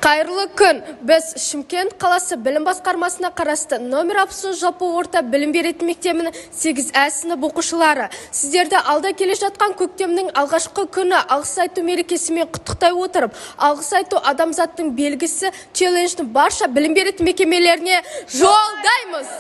Қайырлы күн. Біз Шымкент қаласы білім басқармасына қарасты номер 60 жалпы орта білім беретін мектебінің 8А сынып оқушылары. Сіздерді алда келе жатқан көктемнің алғашқы күні алғыс айту мерекесімен құттықтай отырып, алғыс айту адамзаттың белгісі челлендждің барша білім беретін мекемелеріне жолдаймыз.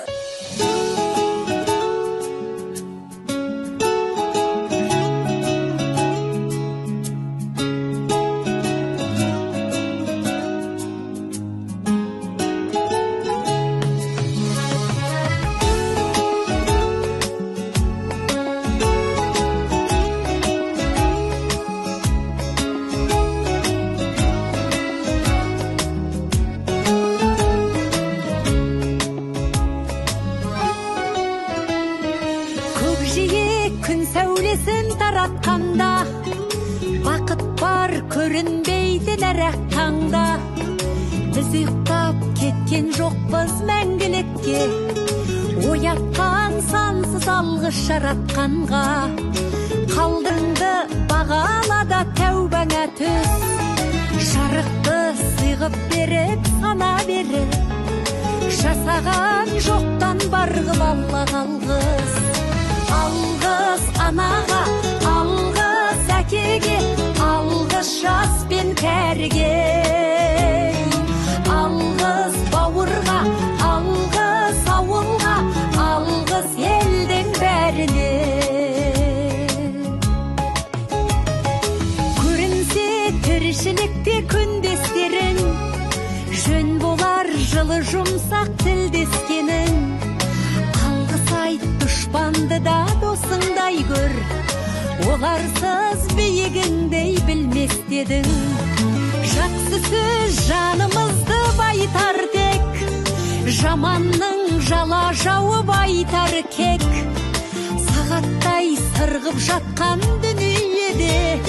Күн сәулесін таратқанда, бақыт бар көрінбейді нәрәк таңда. Біз ұйықтап кеткен жоқпыз мәңгілікке, оятқан сансыз алғыс жаратқанға. Қалдыңды бағалада тәубаңа түс, жарықты сыйғып беріп сана беріп, жасаған жоқтан барғып алла қалғыз. Алғыс анаға, алғыс әкеге, алғыс жас пен кәріге. Алғыс бауырға, алғыс ауылға, алғыс елдің бәріне. Көрінсе тіршілікте күндестерің, жөн болар жылы жұмсақ тілдескенің. Дұшпанды да досыңдай көр, оларсыз биігіңдей білместедің. Жақсы сөз жанымызды байтар тек, жаманның жала жауып айтар кек. Сағаттай сырғып жатқан дүниеде